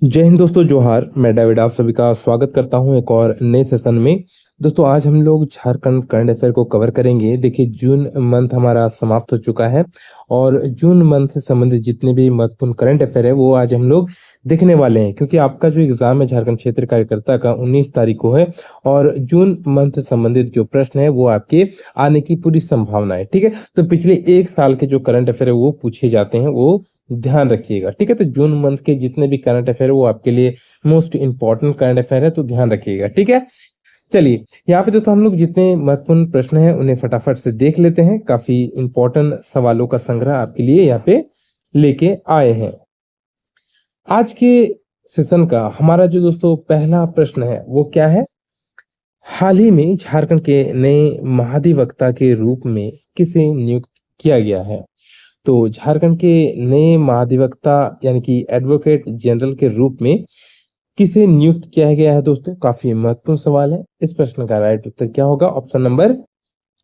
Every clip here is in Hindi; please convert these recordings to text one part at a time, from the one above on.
जय हिंद दोस्तों, जोहार। मैं डेविड आप सभी का स्वागत करता हूं एक और नए सेशन में। दोस्तों आज हम लोग झारखंड करंट अफेयर को कवर करेंगे। देखिए, जून मंथ हमारा समाप्त हो चुका है और जून मंथ से संबंधित जितने भी महत्वपूर्ण करंट अफेयर है वो आज हम लोग देखने वाले हैं, क्योंकि आपका जो एग्जाम है झारखंड क्षेत्र कार्यकर्ता का 19 तारीख को है और जून मंथ से संबंधित जो प्रश्न है वो आपके आने की पूरी संभावना है। ठीक है, तो पिछले एक साल के जो करंट अफेयर है वो पूछे जाते हैं, वो ध्यान रखिएगा। ठीक है, तो जून मंथ के जितने भी करंट अफेयर है वो आपके लिए मोस्ट इंपॉर्टेंट करंट अफेयर है, तो ध्यान रखिएगा। ठीक है, चलिए यहाँ पे दोस्तों हम लोग जितने महत्वपूर्ण प्रश्न हैं उन्हें फटाफट से देख लेते हैं। काफी इंपॉर्टेंट सवालों का संग्रह आपके लिए यहाँ पे लेके आए हैं। आज के सेशन का हमारा जो दोस्तों पहला प्रश्न है वो क्या है? हाल ही में झारखंड के नए महाधिवक्ता के रूप में किसे नियुक्त किया गया है? तो झारखंड के नए महाधिवक्ता यानी कि एडवोकेट जनरल के रूप में किसे नियुक्त किया गया है दोस्तों? काफी महत्वपूर्ण सवाल है। इस प्रश्न का राइट उत्तर क्या होगा? ऑप्शन नंबर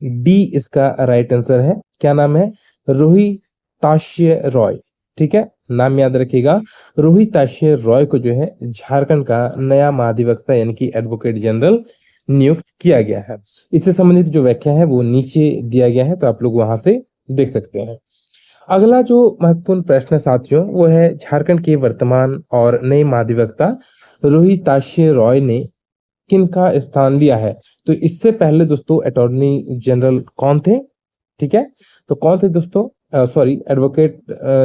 डी इसका राइट आंसर है। क्या नाम है? रोहिताश्य रॉय। ठीक है, नाम याद रखिएगा। रोहिताश्य रॉय को जो है झारखंड का नया महाधिवक्ता यानी कि एडवोकेट जनरल नियुक्त किया गया है। इससे संबंधित जो व्याख्या है वो नीचे दिया गया है, तो आप लोग वहां से देख सकते हैं। अगला जो महत्वपूर्ण प्रश्न है साथियों वो है झारखंड के वर्तमान और नए महाधिवक्ता रोहिताश्य रॉय ने किनका स्थान लिया है? तो इससे पहले दोस्तों अटॉर्नी जनरल कौन थे? ठीक है, तो कौन थे दोस्तों? Sorry, advocate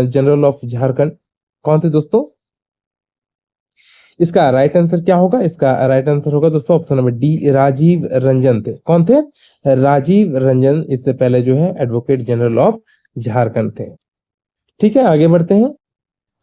general of Jharkhand कौन थे दोस्तों? इसका राइट आंसर क्या होगा? इसका राइट आंसर होगा दोस्तों option number D, Rajiv Ranjan थे। कौन थे? राजीव रंजन इससे पहले जो है एडवोकेट जनरल ऑफ झारखंड थे। ठीक है, आगे बढ़ते हैं।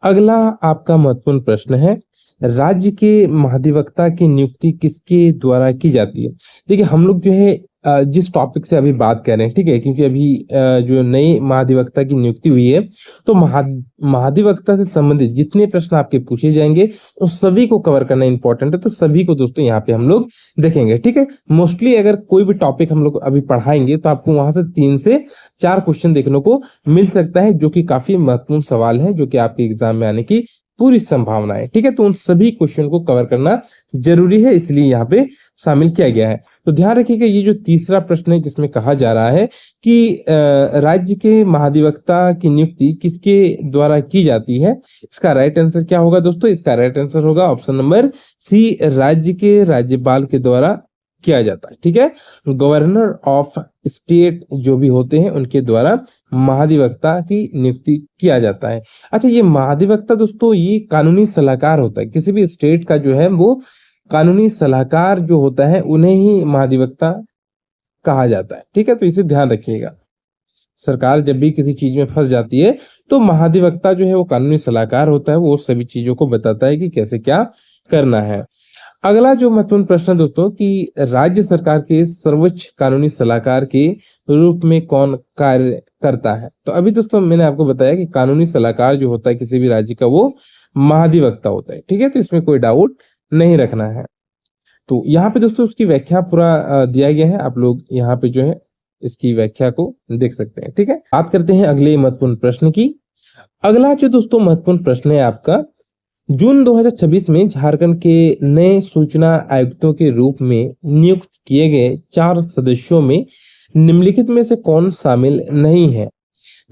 अगला आपका महत्वपूर्ण प्रश्न है, राज्य के महाधिवक्ता की नियुक्ति किसके द्वारा की जाती है? देखिए, हम लोग जो है जिस टॉपिक से अभी बात कर रहे हैं, ठीक है, क्योंकि अभी जो नए महाधिवक्ता की नियुक्ति हुई है तो महाधिवक्ता से संबंधित जितने प्रश्न आपके पूछे जाएंगे उस सभी को कवर करना इंपॉर्टेंट है, तो सभी को दोस्तों यहाँ पे हम लोग देखेंगे। ठीक है, मोस्टली अगर कोई भी टॉपिक हम लोग अभी पढ़ाएंगे तो आपको वहां से 3 से 4 क्वेश्चन देखने को मिल सकता है, जो कि काफी महत्वपूर्ण सवाल है, जो कि आपके एग्जाम में आने की पूरी संभावना है। ठीक है, तो उन सभी क्वेश्चन को कवर करना जरूरी है, इसलिए यहाँ पे शामिल किया गया है। तो ध्यान रखिएगा, ये जो तीसरा प्रश्न है जिसमें कहा जा रहा है कि राज्य के महाधिवक्ता की नियुक्ति किसके द्वारा की जाती है, इसका राइट आंसर क्या होगा दोस्तों? इसका राइट आंसर होगा ऑप्शन नंबर सी, राज्य के राज्यपाल के द्वारा किया जाता है। ठीक है, गवर्नर ऑफ स्टेट जो भी होते हैं उनके द्वारा महाधिवक्ता की नियुक्ति किया जाता है। अच्छा, ये महाधिवक्ता दोस्तों ये कानूनी सलाहकार होता है। किसी भी स्टेट का जो है वो कानूनी सलाहकार जो होता है उन्हें ही महाधिवक्ता कहा जाता है। ठीक है, तो इसे ध्यान रखिएगा। सरकार जब भी किसी चीज में फंस जाती है तो महाधिवक्ता जो है वो कानूनी सलाहकार होता है, वो सभी चीजों को बताता है कि कैसे क्या करना है। अगला जो महत्वपूर्ण प्रश्न दोस्तों कि राज्य सरकार के सर्वोच्च कानूनी सलाहकार के रूप में कौन कार्य करता है? तो अभी दोस्तों मैंने आपको बताया कि कानूनी सलाहकार जो होता है किसी भी राज्य का वो महाधिवक्ता होता है। ठीक है, तो इसमें कोई डाउट नहीं रखना है। तो यहाँ पे दोस्तों उसकी व्याख्या पूरा दिया गया है, आप लोग यहाँ पे जो है इसकी व्याख्या को देख सकते हैं। ठीक है, बात करते हैं अगले महत्वपूर्ण प्रश्न की। अगला जो दोस्तों महत्वपूर्ण प्रश्न है आपका, जून 2026 में झारखंड के नए सूचना आयुक्तों के रूप में नियुक्त किए गए 4 सदस्यों में निम्नलिखित में से कौन शामिल नहीं है?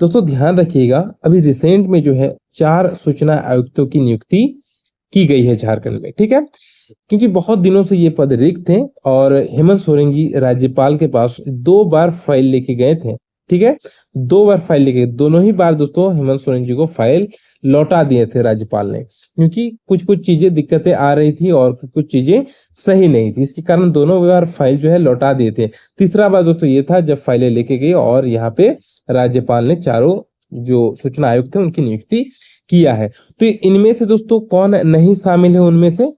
दोस्तों ध्यान रखिएगा, अभी रिसेंट में जो है 4 सूचना आयुक्तों की नियुक्ति की गई है झारखंड में। ठीक है, क्योंकि बहुत दिनों से ये पद रिक्त थे और हेमंत सोरेन जी राज्यपाल के पास 2 बार फाइल लेके गए थे। ठीक है, 2 बार फाइल लेके, दोनों ही बार दोस्तों हेमंत सोरेन जी को फाइल लौटा दिए थे राज्यपाल ने, क्योंकि कुछ कुछ चीजें दिक्कतें आ रही थी और कुछ चीजें सही नहीं थी, इसके कारण दोनों बार फाइल जो है लौटा दिए थे। तीसरा बार दोस्तों ये था जब फाइलें लेके गए और यहाँ पे राज्यपाल ने 4 जो सूचना आयुक्त थे उनकी नियुक्ति किया है। तो इनमें से दोस्तों कौन नहीं शामिल है? उनमें से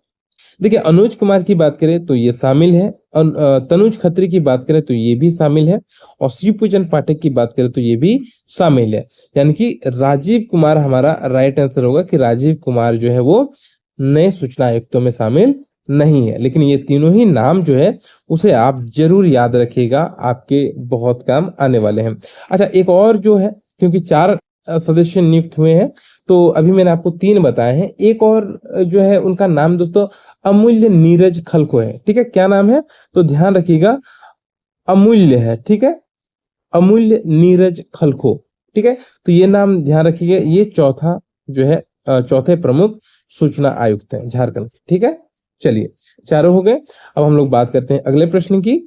देखिए, अनुज कुमार की बात करें तो ये शामिल है, तनुज खत्री की बात करें तो ये भी शामिल है, और शिव पूजन पाठक की बात करें तो ये भी शामिल है। यानी कि राजीव कुमार हमारा राइट आंसर होगा कि राजीव कुमार जो है वो नए सूचना आयुक्तों में शामिल नहीं है। लेकिन ये तीनों ही नाम जो है उसे आप जरूर याद रखिएगा, आपके बहुत काम आने वाले हैं। अच्छा, एक और जो है, क्योंकि 4 सदस्य नियुक्त हुए हैं। तो अभी मैंने आपको 3 बताए हैं। एक और जो है उनका नाम दोस्तों अमूल्य नीरज खलखो है। ठीक है, क्या नाम है? तो ध्यान रखिएगा, अमूल्य है। ठीक है, अमूल्य नीरज खलखो। ठीक है, तो ये नाम ध्यान रखिएगा। ये चौथा जो है चौथे प्रमुख सूचना आयुक्त हैं झारखंड के। ठीक है, चलिए चारों हो गए। अब हम लोग बात करते हैं अगले प्रश्न की।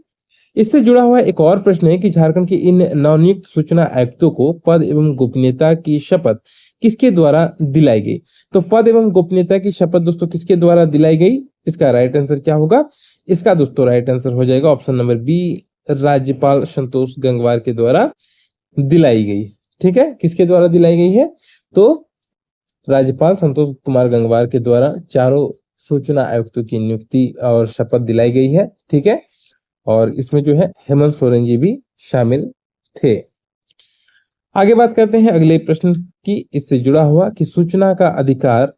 इससे जुड़ा हुआ एक और प्रश्न है कि झारखंड के इन नवनियुक्त सूचना आयुक्तों को पद एवं गोपनीयता की शपथ किसके द्वारा दिलाई गई? तो पद एवं गोपनीयता की शपथ दोस्तों किसके द्वारा दिलाई गई? इसका राइट आंसर क्या होगा? इसका दोस्तों राइट आंसर हो जाएगा ऑप्शन नंबर बी, राज्यपाल संतोष गंगवार के द्वारा दिलाई गई। ठीक है, किसके द्वारा दिलाई गई है? तो राज्यपाल संतोष कुमार गंगवार के द्वारा चारों सूचना आयुक्तों की नियुक्ति और शपथ दिलाई गई है। ठीक है, और इसमें जो है हेमंत सोरेन जी भी शामिल थे। आगे बात करते हैं अगले प्रश्न की, इससे जुड़ा हुआ कि सूचना का अधिकार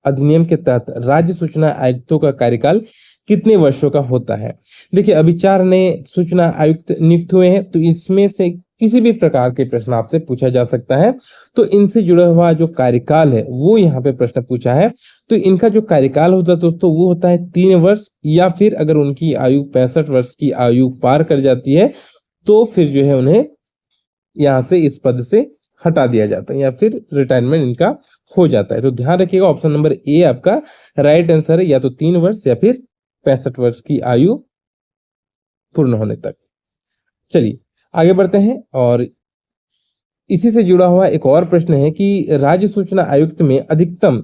अधिनियम के तहत राज्य सूचना आयुक्तों का कार्यकाल कितने वर्षों का होता है? देखिए, अभी 4 नए सूचना आयुक्त नियुक्त हुए हैं, तो इसमें से किसी भी प्रकार के प्रश्न आपसे पूछा जा सकता है। तो इनसे जुड़ा हुआ जो कार्यकाल है वो यहाँ पे प्रश्न पूछा है। तो इनका जो कार्यकाल होता है दोस्तों वो होता है 3 वर्ष, या फिर अगर उनकी आयु 65 वर्ष की आयु पार कर जाती है तो फिर जो है उन्हें यहाँ से इस पद से हटा दिया जाता है, या फिर रिटायरमेंट इनका हो जाता है। तो ध्यान रखिएगा, ऑप्शन नंबर ए आपका राइट आंसर है, या तो 3 वर्ष या फिर 65 वर्ष की आयु पूर्ण होने तक। चलिए आगे बढ़ते हैं, और इसी से जुड़ा हुआ एक और प्रश्न है कि राज्य सूचना आयुक्त में अधिकतम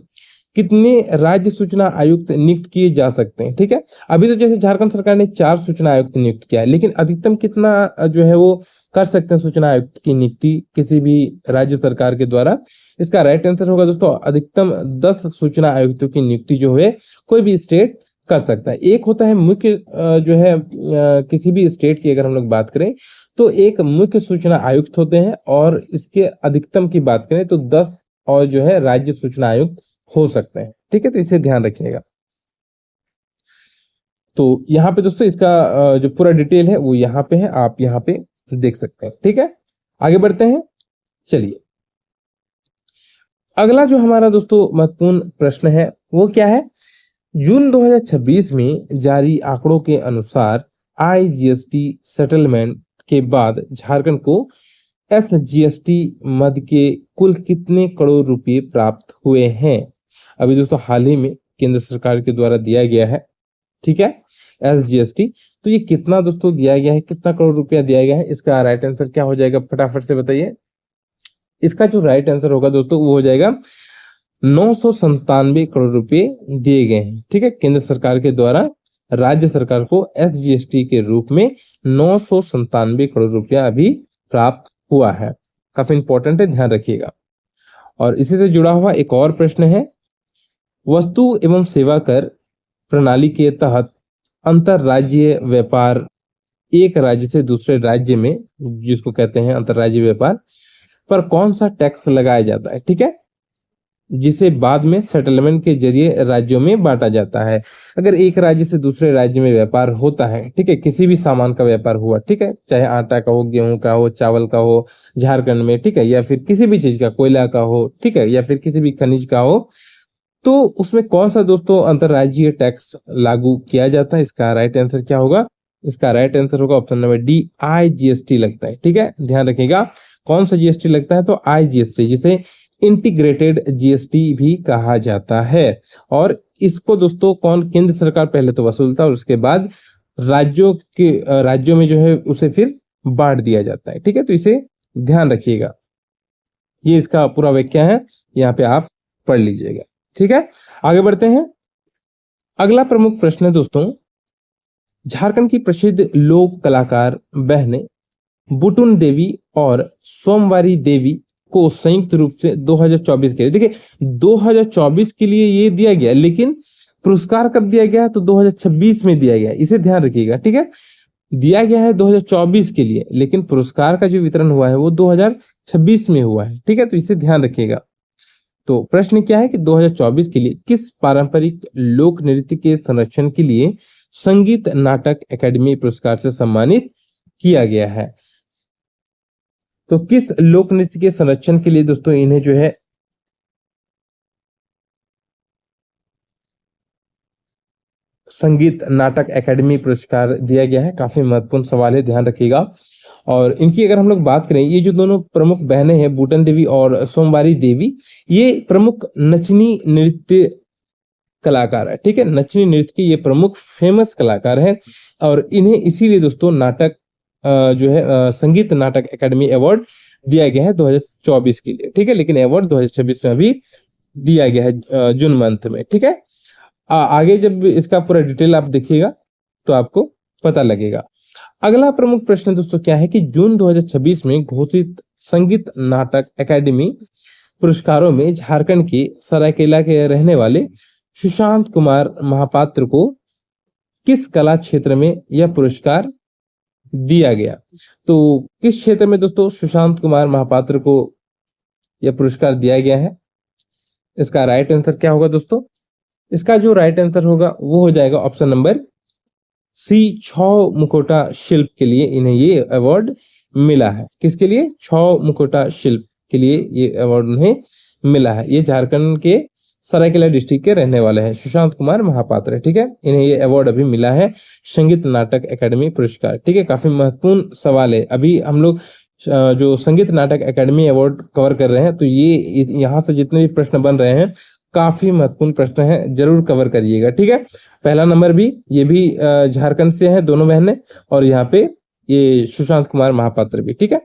कितने राज्य सूचना आयुक्त नियुक्त किए जा सकते हैं? ठीक है, अभी तो जैसे झारखंड सरकार ने 4 सूचना आयुक्त नियुक्त किया है, लेकिन अधिकतम कितना जो है वो कर सकते हैं सूचना आयुक्त की नियुक्ति किसी भी राज्य सरकार के द्वारा? इसका राइट आंसर होगा दोस्तों अधिकतम 10 सूचना आयुक्तों की नियुक्ति जो है कोई भी स्टेट कर सकता है। एक होता है मुख्य जो है किसी भी स्टेट की अगर हम लोग बात करें तो एक मुख्य सूचना आयुक्त होते हैं, और इसके अधिकतम की बात करें तो 10 और जो है राज्य सूचना आयुक्त हो सकते हैं। ठीक है, तो इसे ध्यान रखिएगा। तो यहाँ पे दोस्तों इसका जो पूरा डिटेल है वो यहाँ पे है, आप यहाँ पे देख सकते हैं। ठीक है, आगे बढ़ते हैं। चलिए अगला जो हमारा दोस्तों महत्वपूर्ण प्रश्न है वो क्या है? जून 2026 में जारी आंकड़ों के अनुसार IGST सेटलमेंट के बाद झारखंड को SGST मद के कुल कितने करोड़ रुपए प्राप्त हुए हैं? अभी दोस्तों हाल ही में केंद्र सरकार के द्वारा दिया गया है। ठीक है, SGST, तो ये कितना दोस्तों दिया गया है, कितना करोड़ रुपया दिया गया है? इसका राइट आंसर क्या हो जाएगा, फटाफट से बताइए। इसका जो राइट आंसर होगा दोस्तों वो हो जाएगा 997 करोड़ रुपए दिए गए हैं। ठीक है, केंद्र सरकार के द्वारा राज्य सरकार को SGST के रूप में 997 करोड़ रुपया अभी प्राप्त हुआ है। काफी इंपॉर्टेंट है, ध्यान रखिएगा। और इसी से जुड़ा हुआ एक और प्रश्न है, वस्तु एवं सेवा कर प्रणाली के तहत अंतरराज्यीय व्यापार एक राज्य से दूसरे राज्य में, जिसको कहते हैं अंतरराज्यीय व्यापार, पर कौन सा टैक्स लगाया जाता है? ठीक है, जिसे बाद में सेटलमेंट के जरिए राज्यों में बांटा जाता है। अगर एक राज्य से दूसरे राज्य में व्यापार होता है, ठीक है, किसी भी सामान का व्यापार हुआ, ठीक है, चाहे आटा का हो, गेहूं का हो, चावल का हो झारखंड में, ठीक है, या फिर किसी भी चीज का, कोयला का हो, ठीक है, या फिर किसी भी खनिज का हो, तो उसमें कौन सा दोस्तों अंतरराज्यीय टैक्स लागू किया जाता है? इसका राइट आंसर क्या होगा? इसका राइट आंसर होगा ऑप्शन नंबर डी, IGST लगता है। ठीक है, ध्यान रखिएगा कौन सा GST लगता है, तो IGST, जिसे इंटीग्रेटेड GST भी कहा जाता है। और इसको दोस्तों कौन, केंद्र सरकार पहले तो वसूलता है और उसके बाद राज्यों में जो है उसे फिर बांट दिया जाता है। ठीक है, तो इसे ध्यान रखिएगा, ये इसका पूरा व्याख्या है, यहाँ पे आप पढ़ लीजिएगा। ठीक है, आगे बढ़ते हैं। अगला प्रमुख प्रश्न है दोस्तों, झारखंड की प्रसिद्ध लोक कलाकार बहनें बुटुन देवी और सोमवारी देवी को संयुक्त रूप से 2024 के लिए, देखिए 2024 के लिए ये दिया गया, लेकिन पुरस्कार कब दिया गया? तो 2026 में दिया गया, इसे ध्यान रखिएगा। ठीक है, दिया गया है 2024 के लिए, लेकिन पुरस्कार का जो वितरण हुआ है वो 2026 में हुआ है। ठीक है, तो इसे ध्यान रखिएगा। तो प्रश्न क्या है कि 2024 के लिए किस पारंपरिक लोक नृत्य के संरक्षण के लिए संगीत नाटक अकादमी पुरस्कार से सम्मानित किया गया है? तो किस लोक नृत्य के संरक्षण के लिए दोस्तों इन्हें जो है संगीत नाटक एकेडमी पुरस्कार दिया गया है? काफी महत्वपूर्ण सवाल है, ध्यान रखिएगा। और इनकी अगर हम लोग बात करें, ये जो दोनों प्रमुख बहनें हैं, बूटन देवी और सोमवारी देवी, ये प्रमुख नचनी नृत्य कलाकार है। ठीक है, नचनी नृत्य के ये प्रमुख फेमस कलाकार हैं और इन्हें इसीलिए दोस्तों नाटक जो है संगीत नाटक एकेडमी अवार्ड दिया गया है 2024 के लिए। ठीक है, लेकिन अवार्ड 2026 में अभी दिया गया है जून मंथ में। ठीक है, आगे जब इसका पूरा डिटेल आप देखिएगा तो आपको पता लगेगा। अगला प्रमुख प्रश्न दोस्तों क्या है कि जून 2026 में घोषित संगीत नाटक एकेडमी पुरस्कारों में झारखंड के सरायकेला के रहने वाले सुशांत कुमार महापात्र को किस कला क्षेत्र में यह पुरस्कार दिया गया? तो किस क्षेत्र में दोस्तों सुशांत कुमार महापात्र को यह पुरस्कार दिया गया है? इसका राइट आंसर क्या होगा दोस्तों? इसका जो राइट आंसर होगा वो हो जाएगा ऑप्शन नंबर सी, छौ मुखौटा शिल्प के लिए इन्हें ये अवार्ड मिला है। किसके लिए? छौ मुखौटा शिल्प के लिए ये अवार्ड उन्हें मिला है। ये झारखंड के सरायकेला डिस्ट्रिक्ट के रहने वाले हैं, सुशांत कुमार महापात्र। ठीक है, इन्हें ये अवार्ड अभी मिला है संगीत नाटक एकेडमी पुरस्कार। ठीक है, काफी महत्वपूर्ण सवाल है। अभी हम लोग जो संगीत नाटक एकेडमी अवार्ड कवर कर रहे हैं, तो ये यहाँ से जितने भी प्रश्न बन रहे हैं काफी महत्वपूर्ण प्रश्न हैं, जरूर कवर करिएगा। ठीक है, पहला नंबर भी ये भी झारखंड से है दोनों बहनें, और यहाँ पे ये सुशांत कुमार महापात्र भी। ठीक है,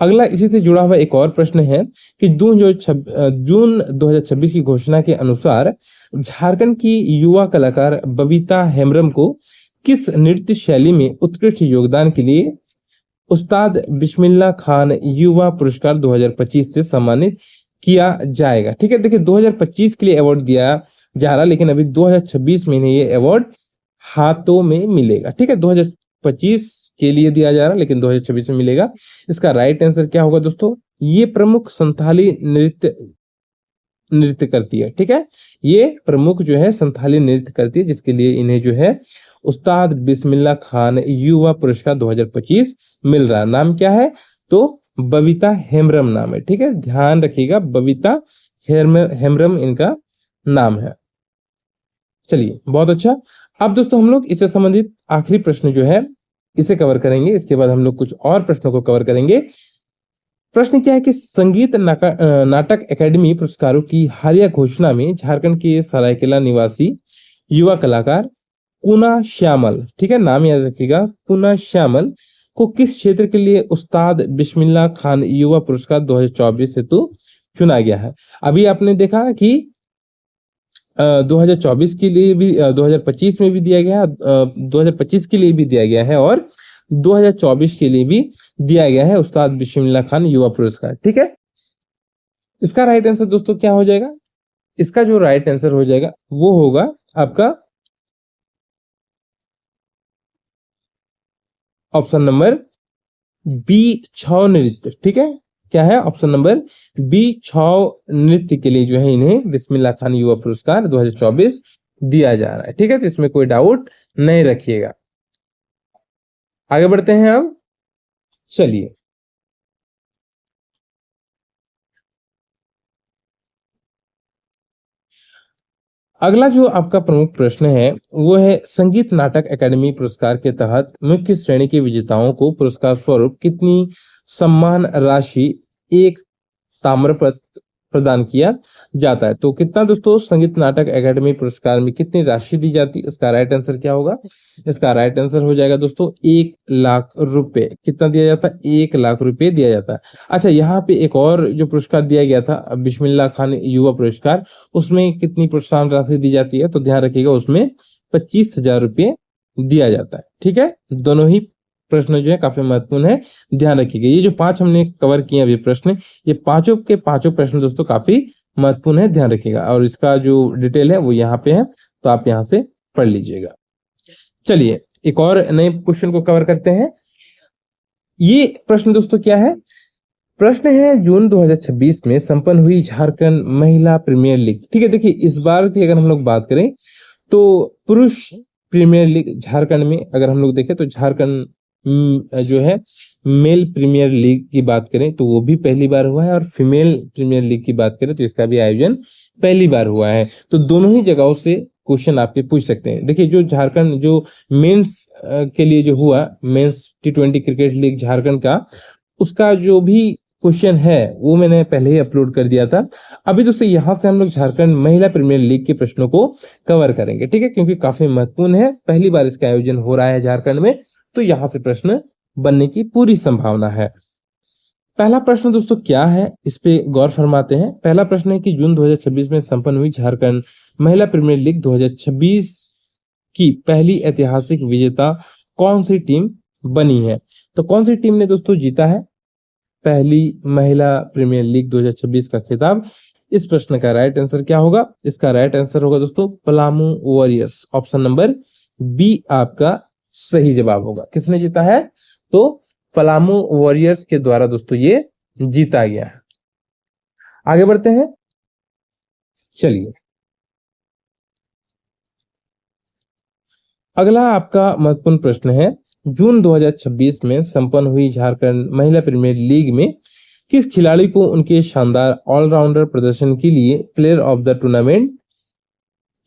अगला इसी से जुड़ा हुआ एक और प्रश्न है कि जून 2026 की घोषणा के अनुसार झारखंड की युवा कलाकार बबीता हेम्ब्रम को किस नृत्य शैली में उत्कृष्ट योगदान के लिए उस्ताद बिस्मिल्लाह खान युवा पुरस्कार 2025 से सम्मानित किया जाएगा? ठीक है, देखिए 2025 के लिए अवार्ड दिया जा रहा, लेकिन अभी 2026 में इन्हें ये अवार्ड हाथों में मिलेगा। ठीक है, 2025 के लिए दिया जा रहा है लेकिन 2026 में मिलेगा। इसका राइट आंसर क्या होगा दोस्तों? ये प्रमुख संथाली नृत्य करती है। ठीक है, ये प्रमुख जो है संथाली नृत्य करती है, जिसके लिए इन्हें जो है उस्ताद बिस्मिल्लाह खान युवा पुरस्कार 2025 मिल रहा है। नाम क्या है? तो बबीता हेम्ब्रम नाम है। ठीक है, ध्यान रखिएगा, बबीता हेम्ब्रम इनका नाम है। चलिए, बहुत अच्छा। अब दोस्तों हम लोग इससे संबंधित आखिरी प्रश्न जो है इसे कवर करेंगे, इसके बाद हम लोग कुछ और प्रश्नों को कवर करेंगे। प्रश्न क्या है कि संगीत नाटक एकेडमी पुरस्कारों की हालिया घोषणा में झारखंड के सरायकेला निवासी युवा कलाकार कुना श्यामल, ठीक है नाम याद रखिएगा, कुना श्यामल को किस क्षेत्र के लिए उस्ताद बिस्मिल्लाह खान युवा पुरस्कार 2024 हेतु चुना गया है? अभी आपने देखा कि 2024 के लिए भी 2025 में भी दिया गया है, 2025 के लिए भी दिया गया है और 2024 के लिए भी दिया गया है उस्ताद बिस्मिल्लाह खान युवा पुरस्कार। ठीक है, इसका राइट आंसर दोस्तों क्या हो जाएगा? इसका जो राइट आंसर हो जाएगा वो होगा आपका ऑप्शन नंबर बी, छौ नृत्य। ठीक है, क्या है? ऑप्शन नंबर बी, छौ नृत्य के लिए जो है इन्हें बिस्मिल्लाह खान युवा पुरस्कार 2024 दिया जा रहा है। ठीक है, तो इसमें कोई डाउट नहीं रखिएगा। आगे बढ़ते हैं अब। चलिए, अगला जो आपका प्रमुख प्रश्न है वो है संगीत नाटक एकेडमी पुरस्कार के तहत मुख्य श्रेणी के विजेताओं को पुरस्कार स्वरूप कितनी सम्मान राशि एक ताम्रपत्र प्रदान किया जाता है? तो कितना दोस्तों संगीत नाटक एकेडमी पुरस्कार में कितनी राशि दी जाती है? इसका राइट आंसर क्या होगा? इसका राइट आंसर हो जाएगा दोस्तों 1 लाख रुपए। कितना दिया जाता है? 1 लाख रुपए दिया जाता है। अच्छा, यहाँ पे एक और जो पुरस्कार दिया गया था बिस्मिल्लाह खान युवा पुरस्कार, उसमें कितनी प्रोत्साहन राशि दी जाती है? तो ध्यान रखिएगा, उसमें 25,000 रुपये दिया जाता है। ठीक है, दोनों ही प्रश्न जो है काफी महत्वपूर्ण है, ध्यान रखिएगा। ये जो 5 हमने कवर किए अभी प्रश्न, ये पांचों के पांचों प्रश्न दोस्तों काफी महत्वपूर्ण है, ध्यान रखिएगा। और इसका जो डिटेल है वो यहाँ पे है, तो आप यहाँ से पढ़ लीजिएगा। चलिए, एक और नए क्वेश्चन को कवर करते हैं। ये प्रश्न दोस्तों क्या है? प्रश्न है जून 2026 में संपन्न हुई झारखंड महिला प्रीमियर लीग। ठीक है, देखिए इस बार की अगर हम लोग बात करें तो पुरुष प्रीमियर लीग झारखंड में अगर हम लोग देखें तो झारखंड जो है मेल प्रीमियर लीग की बात करें तो वो भी पहली बार हुआ है, और फीमेल प्रीमियर लीग की बात करें तो इसका भी आयोजन पहली बार हुआ है। तो दोनों ही जगहों से क्वेश्चन आपके पूछ सकते हैं। देखिए, जो झारखंड जो मेंस के लिए जो हुआ, mains T20 cricket league Jharkhand का, उसका जो भी क्वेश्चन है वो मैंने पहले ही अपलोड कर दिया था। अभी दोस्तों यहाँ से हम लोग झारखंड महिला प्रीमियर लीग के प्रश्नों को कवर करेंगे, ठीक है, क्योंकि काफी महत्वपूर्ण है, पहली बार इसका आयोजन हो रहा है झारखंड में, तो यहाँ से प्रश्न बनने की पूरी संभावना है। पहला प्रश्न दोस्तों क्या है, इस पे गौर फरमाते हैं। पहला प्रश्न है कि जून 2026 में संपन्न हुई झारखंड महिला प्रीमियर लीग 2026 की पहली ऐतिहासिक विजेता कौन सी टीम बनी है? तो कौन सी टीम ने दोस्तों जीता है पहली महिला प्रीमियर लीग 2026 का खिताब? इस प्रश्न का राइट आंसर क्या होगा? इसका राइट आंसर होगा दोस्तों Palamu warriors. Option number B आपका सही जवाब होगा। किसने जीता है? तो पलामू वॉरियर्स के द्वारा दोस्तों ये जीता गया है। आगे बढ़ते हैं, चलिए अगला आपका महत्वपूर्ण प्रश्न है, जून 2026 में संपन्न हुई झारखंड महिला प्रीमियर लीग में किस खिलाड़ी को उनके शानदार ऑलराउंडर प्रदर्शन के लिए प्लेयर ऑफ द टूर्नामेंट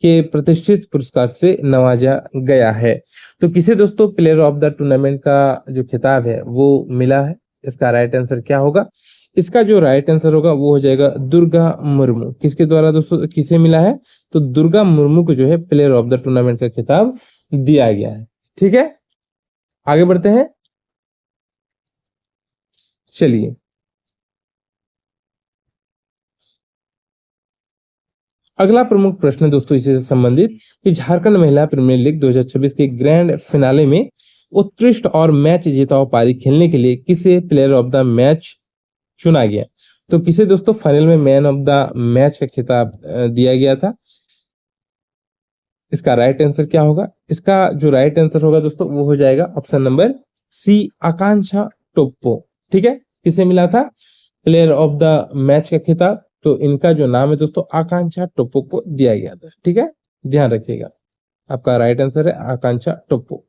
के प्रतिष्ठित पुरस्कार से नवाजा गया है? तो किसे दोस्तों प्लेयर ऑफ द टूर्नामेंट का जो खिताब है वो मिला है? इसका राइट आंसर क्या होगा? इसका जो राइट आंसर होगा वो हो जाएगा दुर्गा मुर्मू। किसके द्वारा दोस्तों, किसे मिला है? तो दुर्गा मुर्मू को जो है प्लेयर ऑफ द टूर्नामेंट का खिताब दिया गया है। ठीक है, आगे बढ़ते हैं, चलिए अगला प्रमुख प्रश्न दोस्तों इसी से संबंधित कि झारखंड महिला प्रीमियर लीग 2026 के ग्रैंड फिनाले में उत्कृष्ट और मैच जीताओ पारी खेलने के लिए किसे प्लेयर ऑफ द मैच चुना गया? तो किसे दोस्तों फाइनल में मैन ऑफ द मैच का खिताब दिया गया था? इसका राइट आंसर क्या होगा? इसका जो राइट आंसर होगा दोस्तों वो हो जाएगा ऑप्शन नंबर सी, आकांक्षा टोप्पो। ठीक है, किसे मिला था प्लेयर ऑफ द मैच का खिताब? तो इनका जो नाम है दोस्तों आकांक्षा टोप्पो को दिया गया था। ठीक है, ध्यान रखिएगा, आपका राइट आंसर है आकांक्षा टोप्पो।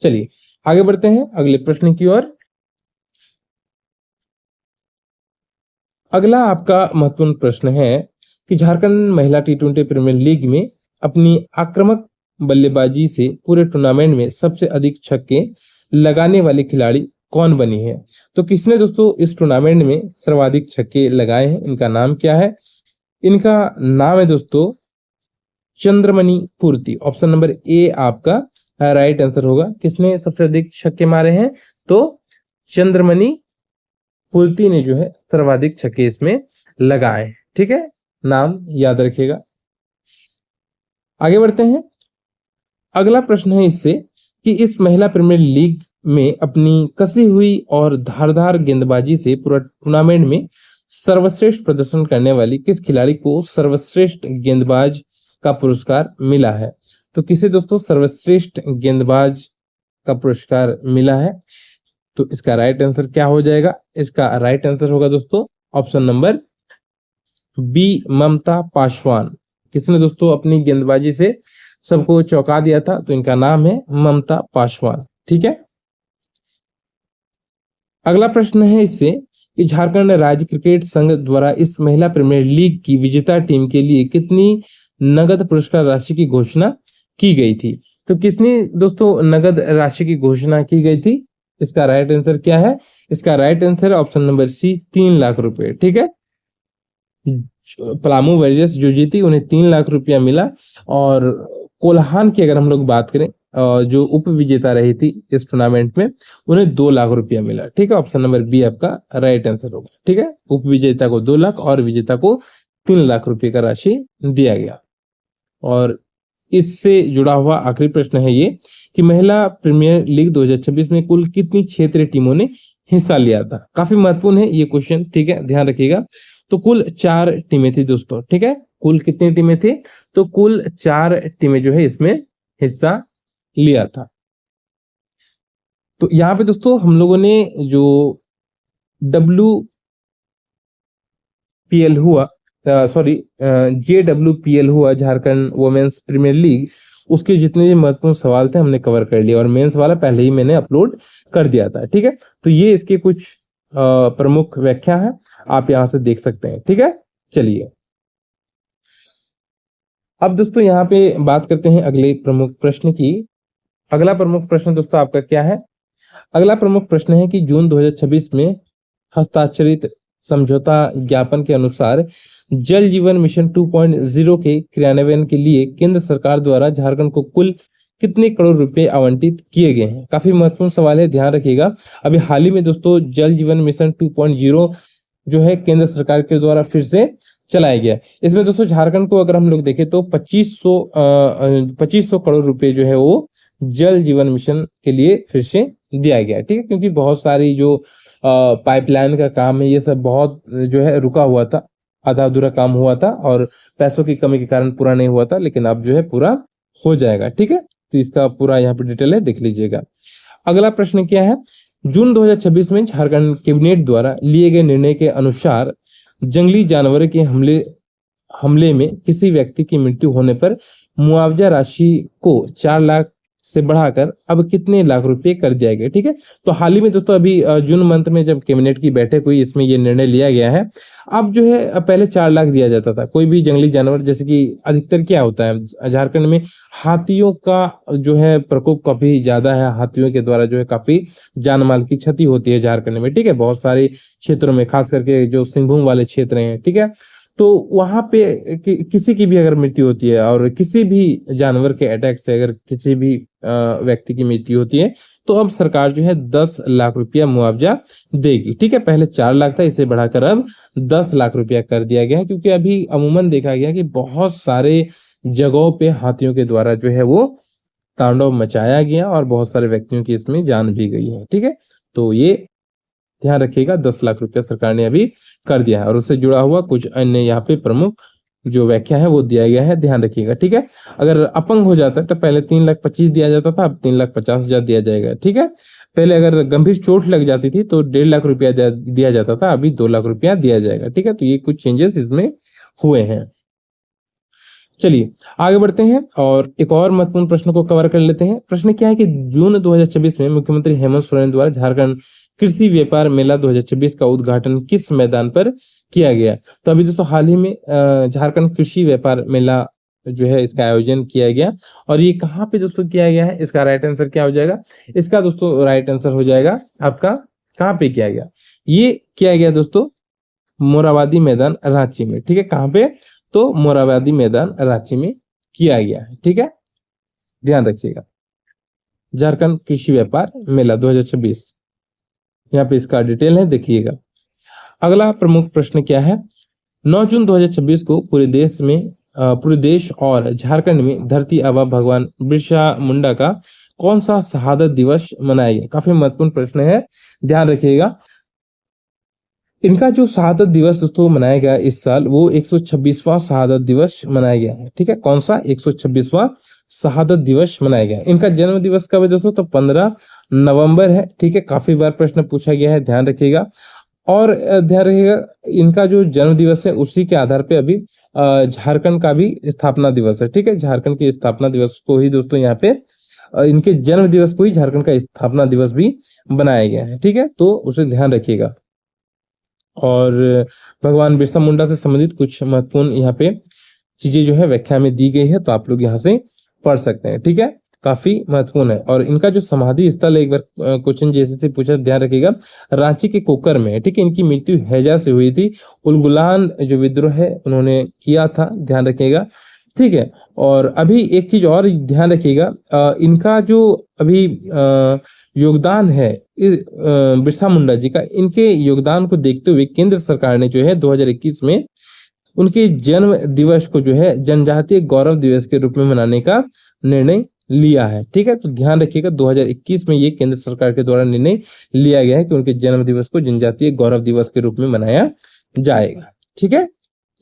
चलिए आगे बढ़ते हैं अगले प्रश्न की ओर। अगला आपका महत्वपूर्ण प्रश्न है कि झारखंड महिला T20 प्रीमियर लीग में अपनी आक्रामक बल्लेबाजी से पूरे टूर्नामेंट में सबसे अधिक छक्के लगाने वाली खिलाड़ी कौन बनी है? तो किसने दोस्तों इस टूर्नामेंट में सर्वाधिक छक्के लगाए हैं? इनका नाम क्या है? इनका नाम है दोस्तों चंद्रमणि पूर्ति। ऑप्शन नंबर ए आपका राइट आंसर होगा। किसने सबसे अधिक छक्के मारे हैं? तो चंद्रमणि पूर्ति ने जो है सर्वाधिक छक्के इसमें लगाए। ठीक है, नाम याद रखिएगा। आगे बढ़ते हैं, अगला प्रश्न है इससे कि इस महिला प्रीमियर लीग में अपनी कसी हुई और धारदार गेंदबाजी से पूरा टूर्नामेंट में सर्वश्रेष्ठ प्रदर्शन करने वाली किस खिलाड़ी को सर्वश्रेष्ठ गेंदबाज का पुरस्कार मिला है? तो किसे दोस्तों सर्वश्रेष्ठ गेंदबाज का पुरस्कार मिला है? तो इसका राइट आंसर क्या हो जाएगा? इसका राइट आंसर होगा दोस्तों ऑप्शन नंबर बी, ममता पासवान। किसने दोस्तों अपनी गेंदबाजी से सबको चौंका दिया था? तो इनका नाम है ममता पासवान। ठीक है, अगला प्रश्न है इससे कि झारखंड राज्य क्रिकेट संघ द्वारा इस महिला प्रीमियर लीग की विजेता टीम के लिए कितनी नगद पुरस्कार राशि की घोषणा की गई थी? तो कितनी दोस्तों नगद राशि की घोषणा की गई थी? इसका राइट आंसर क्या है? इसका right answer option number C, 3 lakh रुपए। ठीक है, पलामू वॉरियर्स जो जीती उन्हें 3 लाख रुपया मिला, और कोल्हान की अगर हम लोग बात करें जो उप विजेता रही थी इस टूर्नामेंट में, उन्हें 2 लाख रुपया मिला। ठीक है, ऑप्शन नंबर बी आपका राइट आंसर होगा। ठीक है, उप विजेता को 2 लाख और विजेता को 3 लाख रुपए का राशि दिया गया। और इससे जुड़ा हुआ आखिरी प्रश्न है ये कि महिला प्रीमियर लीग 2026 में कुल कितनी क्षेत्रीय टीमों ने हिस्सा लिया था? काफी महत्वपूर्ण है ये क्वेश्चन। ठीक है, ध्यान रखिएगा। तो कुल 4 टीमें थी दोस्तों। ठीक है, कुल कितनी टीमें थी? तो कुल 4 टीमें जो है इसमें हिस्सा लिया था। तो यहाँ पे दोस्तों हम लोगों ने जो JWPL हुआ झारखंड वुमेन्स प्रीमियर लीग, उसके जितने भी महत्वपूर्ण सवाल थे हमने कवर कर लिए, और मेंस वाला पहले ही मैंने अपलोड कर दिया था। ठीक है, तो ये इसके कुछ प्रमुख व्याख्या है, आप यहां से देख सकते हैं। ठीक है, चलिए अब दोस्तों यहाँ पे बात करते हैं अगले प्रमुख प्रश्न की। अगला प्रमुख प्रश्न दोस्तों आपका क्या है? अगला प्रमुख प्रश्न है कि जून 2026 में हस्ताक्षरित समझौता ज्ञापन के अनुसार जल जीवन मिशन 2.0 के क्रियान्वयन के लिए केंद्र सरकार द्वारा झारखंड को कुल कितने करोड़ रुपए आवंटित किए गए हैं? काफी महत्वपूर्ण सवाल है, ध्यान रखिएगा। अभी हाल ही में दोस्तों जल जीवन मिशन 2.0 जो है केंद्र सरकार के द्वारा फिर से चलाया गया। इसमें दोस्तों झारखंड को अगर हम लोग देखें तो 2500 करोड़ रुपए जो है वो जल जीवन मिशन के लिए फिर से दिया गया। ठीक है, क्योंकि बहुत सारी जो पाइपलाइन का काम है ये सब बहुत जो है रुका हुआ था, आधा अधूरा काम हुआ था और पैसों की कमी के कारण पूरा नहीं हुआ था, लेकिन अब जो है पूरा हो जाएगा। ठीक है, तो इसका पूरा यहाँ पे डिटेल है, देख लीजिएगा। अगला प्रश्न क्या है? जून 2026 में झारखंड कैबिनेट द्वारा लिए गए निर्णय के अनुसार जंगली जानवर के हमले में किसी व्यक्ति की मृत्यु होने पर मुआवजा राशि को 4 लाख से बढ़ाकर अब कितने लाख रुपए कर दिया गया? ठीक है, तो हाल ही में दोस्तों अभी जून मंथ में जब कैबिनेट की बैठक हुई, इसमें ये निर्णय लिया गया है। अब जो है पहले 4 लाख दिया जाता था कोई भी जंगली जानवर, जैसे कि अधिकतर क्या होता है झारखंड में हाथियों का जो है प्रकोप काफी ज्यादा है, हाथियों के द्वारा जो है काफी जान माल की क्षति होती है झारखंड में। ठीक है, बहुत सारे क्षेत्रों में, खास करके जो सिंहभूम वाले क्षेत्र हैं, ठीक है, तो वहां पे किसी की भी अगर मृत्यु होती है और किसी भी जानवर के अटैक से अगर किसी भी व्यक्ति की मृत्यु होती है तो अब सरकार जो है 10 लाख रुपया मुआवजा देगी। ठीक है, पहले 4 लाख था, इसे बढ़ाकर अब 10 लाख रुपया कर दिया गया है, क्योंकि अभी अमूमन देखा गया कि बहुत सारे जगहों पे हाथियों के द्वारा जो है वो तांडव मचाया गया और बहुत सारे व्यक्तियों की इसमें जान भी गई है। ठीक है, तो ये ध्यान रखिएगा, 10 लाख रुपया सरकार ने अभी कर दिया है, और उससे जुड़ा हुआ कुछ अन्य यहाँ पे प्रमुख जो व्याख्या है वो दिया गया है, ध्यान रखिएगा। ठीक है, अगर अपंग हो जाता है तो पहले 3,25,000 दिया जाता था, अब 3,50,000 दिया जाएगा। ठीक है, पहले अगर गंभीर चोट लग जाती थी तो 1.5 लाख रुपया दिया जाता था, अभी 2 लाख रुपया दिया जाएगा। ठीक है, तो ये कुछ चेंजेस इसमें हुए हैं। चलिए आगे बढ़ते हैं और एक और महत्वपूर्ण प्रश्न को कवर कर लेते हैं। प्रश्न क्या है कि जून 2026 में मुख्यमंत्री हेमंत सोरेन द्वारा झारखंड कृषि व्यापार मेला 2026 का उद्घाटन किस मैदान पर किया गया? तो अभी दोस्तों हाल ही में झारखंड कृषि व्यापार मेला जो है इसका आयोजन किया गया, और ये कहाँ पे दोस्तों किया गया है? इसका राइट आंसर क्या हो जाएगा? इसका दोस्तों राइट आंसर हो जाएगा आपका, कहाँ पे किया गया? ये किया गया दोस्तों मोराबादी मैदान रांची में। ठीक है, कहाँ पे? तो मोराबादी मैदान रांची में किया गया है। ठीक है, ध्यान रखिएगा, झारखंड कृषि व्यापार मेला 2026, यहाँ पे इसका डिटेल है, देखिएगा। अगला प्रमुख प्रश्न क्या है? 9 जून 2026 को पूरे देश और झारखंड में धरती आबा भगवान बिरसा मुंडा का कौन सा शहादत दिवस मनाया गया? काफी महत्वपूर्ण प्रश्न है, ध्यान रखिएगा। इनका जो शहादत दिवस दोस्तों मनाया गया इस साल, वो 126वां शहादत दिवस मनाया गया है। ठीक है, कौन सा? 126वां शहादत दिवस मनाया गया। इनका जन्म दिवस कब है दोस्तों? तो 15 नवंबर है। ठीक है, काफी बार प्रश्न पूछा गया है, ध्यान रखिएगा। और ध्यान रखिएगा, इनका जो जन्म दिवस है उसी के आधार पे अभी झारखंड का भी स्थापना दिवस है। ठीक है, झारखंड के स्थापना दिवस को ही दोस्तों यहाँ पे इनके जन्म दिवस को ही झारखंड का स्थापना दिवस भी बनाया गया है। ठीक है, तो उसे ध्यान रखिएगा। और भगवान बिरसा मुंडा से संबंधित कुछ महत्वपूर्ण यहाँ पे चीजें जो है व्याख्या में दी गई है, तो आप लोग यहाँ से पढ़ सकते हैं। ठीक है, काफी महत्वपूर्ण है। और इनका जो समाधि स्थल है, एक बार क्वेश्चन जैसे से पूछा, ध्यान रखिएगा, रांची के कोकर में है। ठीक है, इनकी मृत्यु हैजा से हुई थी, उलगुलान जो विद्रोह है उन्होंने किया था, ध्यान रखिएगा। ठीक है, और अभी एक चीज और ध्यान रखिएगा, इनका जो अभी योगदान है इस बिरसा मुंडा जी का, इनके योगदान को देखते हुए केंद्र सरकार ने जो है 2021 में उनके जन्म दिवस को जो है जनजातीय गौरव दिवस के रूप में मनाने का निर्णय लिया है। ठीक है, तो ध्यान रखिएगा, 2021 में ये केंद्र सरकार के द्वारा निर्णय लिया गया है कि उनके जन्म दिवस को जनजातीय गौरव दिवस के रूप में मनाया जाएगा। ठीक है,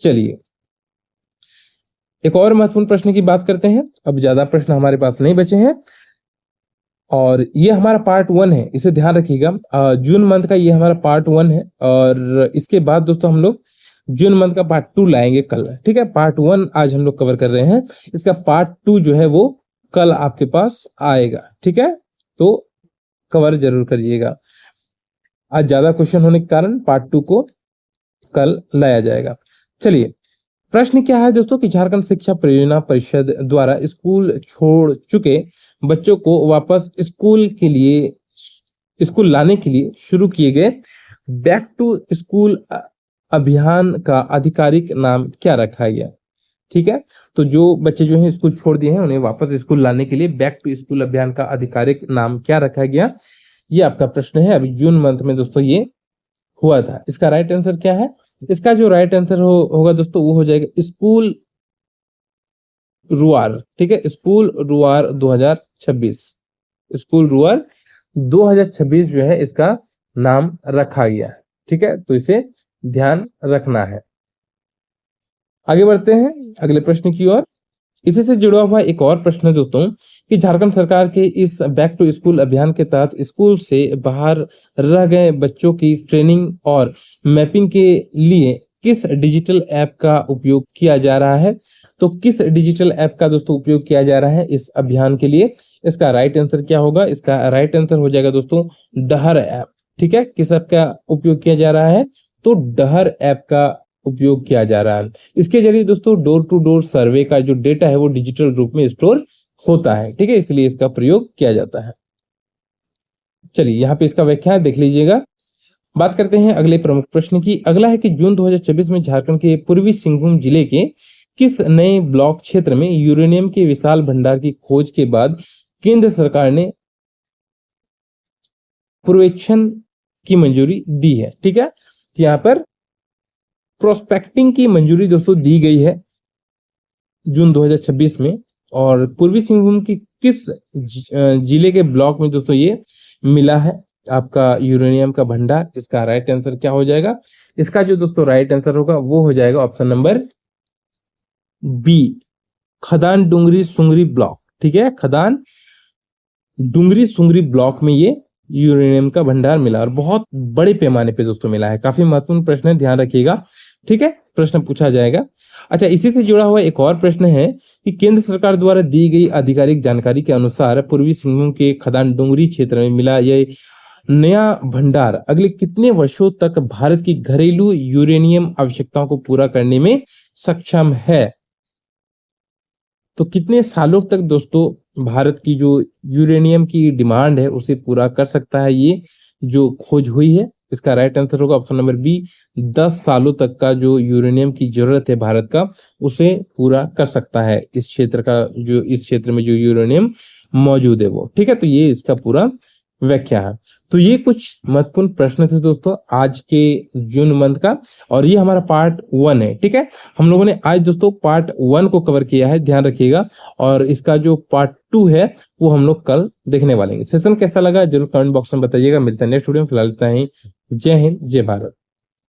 चलिए एक और महत्वपूर्ण प्रश्न की बात करते हैं। अब ज्यादा प्रश्न हमारे पास नहीं बचे हैं, और ये हमारा पार्ट 1 है, इसे ध्यान रखिएगा। जून मंथ का ये हमारा पार्ट 1 है, और इसके बाद दोस्तों हम लोग जून मंथ का पार्ट 2 लाएंगे कल। ठीक है, पार्ट 1 आज हम लोग कवर कर रहे हैं, इसका पार्ट 2 जो है वो कल आपके पास आएगा। ठीक है, तो कवर जरूर करिएगा। आज ज्यादा क्वेश्चन होने के कारण पार्ट 2 को कल लाया जाएगा। चलिए, प्रश्न क्या है दोस्तों कि झारखंड शिक्षा परियोजना परिषद द्वारा स्कूल छोड़ चुके बच्चों को वापस स्कूल लाने के लिए शुरू किए गए बैक टू स्कूल अभियान का आधिकारिक नाम क्या रखा गया। ठीक है, तो जो बच्चे जो हैं स्कूल छोड़ दिए हैं उन्हें वापस स्कूल लाने के लिए बैक टू स्कूल अभियान का आधिकारिक नाम क्या रखा गया, ये आपका प्रश्न है। अभी जून मंथ में दोस्तों ये हुआ था। इसका राइट आंसर क्या है? इसका जो राइट आंसर होगा दोस्तों वो हो जाएगा स्कूल रुआर। ठीक है, स्कूल रुआर 2026, स्कूल रुआर 2026 जो है इसका नाम रखा गया है। ठीक है, तो इसे ध्यान रखना है। आगे बढ़ते हैं अगले प्रश्न की ओर। इसी से जुड़ा हुआ एक और प्रश्न है दोस्तों कि झारखंड सरकार के इस बैक टू स्कूल अभियान के तहत स्कूल से बाहर रह गए बच्चों की ट्रेनिंग और मैपिंग के लिए किस डिजिटल ऐप का उपयोग किया जा रहा है। तो किस डिजिटल ऐप का दोस्तों उपयोग किया जा रहा है इस अभियान के लिए? इसका राइट आंसर क्या होगा? इसका राइट आंसर हो जाएगा दोस्तों डहर ऐप। ठीक है, किस ऐप का उपयोग किया जा रहा है? तो डहर ऐप का उपयोग किया जा रहा है। इसके जरिए दोस्तों डोर टू डोर सर्वे का जो डेटा है वो डिजिटल रूप में स्टोर होता है। ठीक है, इसलिए इसका प्रयोग किया जाता है। चलिए, यहाँ पे इसका व्याख्या देख लीजिएगा। बात करते हैं अगले प्रमुख प्रश्न की। अगला है कि जून 2024 में झारखंड के पूर्वी सिंहभूम जिले के किस नए ब्लॉक क्षेत्र में यूरेनियम के विशाल भंडार की खोज के बाद केंद्र सरकार ने पूर्वेक्षण की मंजूरी दी है। ठीक है, यहाँ पर प्रोस्पेक्टिंग की मंजूरी दोस्तों दी गई है जून 2026 में। और पूर्वी सिंहभूम की किस जिले के ब्लॉक में दोस्तों ये मिला है आपका यूरेनियम का भंडार? इसका राइट आंसर क्या हो जाएगा? इसका जो दोस्तों राइट आंसर होगा वो हो जाएगा ऑप्शन नंबर बी, खदान डुंगरी सुंगरी ब्लॉक। ठीक है, खदान डुंगरी सुंगरी ब्लॉक में ये यूरेनियम का भंडार मिला और बहुत बड़े पैमाने पे दोस्तों मिला है। काफी महत्वपूर्ण प्रश्न है, ध्यान रखिएगा। ठीक है, प्रश्न पूछा जाएगा। अच्छा, इसी से जुड़ा हुआ एक और प्रश्न है कि केंद्र सरकार द्वारा दी गई आधिकारिक जानकारी के अनुसार पूर्वी सिंहभूम के खदान डुंगरी क्षेत्र में मिला यह नया भंडार अगले कितने वर्षों तक भारत की घरेलू यूरेनियम आवश्यकताओं को पूरा करने में सक्षम है? तो कितने सालों तक दोस्तों भारत की जो यूरेनियम की डिमांड है उसे पूरा कर सकता है ये जो खोज हुई है? इसका राइट आंसर होगा ऑप्शन नंबर बी, 10 सालों तक का जो यूरेनियम की जरूरत है भारत का उसे पूरा कर सकता है इस क्षेत्र में जो यूरेनियम मौजूद है वो। ठीक है, तो ये इसका पूरा व्याख्या है। तो ये कुछ महत्वपूर्ण प्रश्न थे दोस्तों आज के जून मंथ का, और ये हमारा पार्ट 1 है। ठीक है, हम लोगों ने आज दोस्तों पार्ट 1 को कवर किया है, ध्यान रखिएगा। और इसका जो पार्ट 2 है वो हम लोग कल देखने वाले हैं। सेशन कैसा लगा जरूर कमेंट बॉक्स में बताइएगा। मिलते हैं नेक्स्ट वीडियो में, फिलहाल इतना ही। जय हिंद, जय भारत।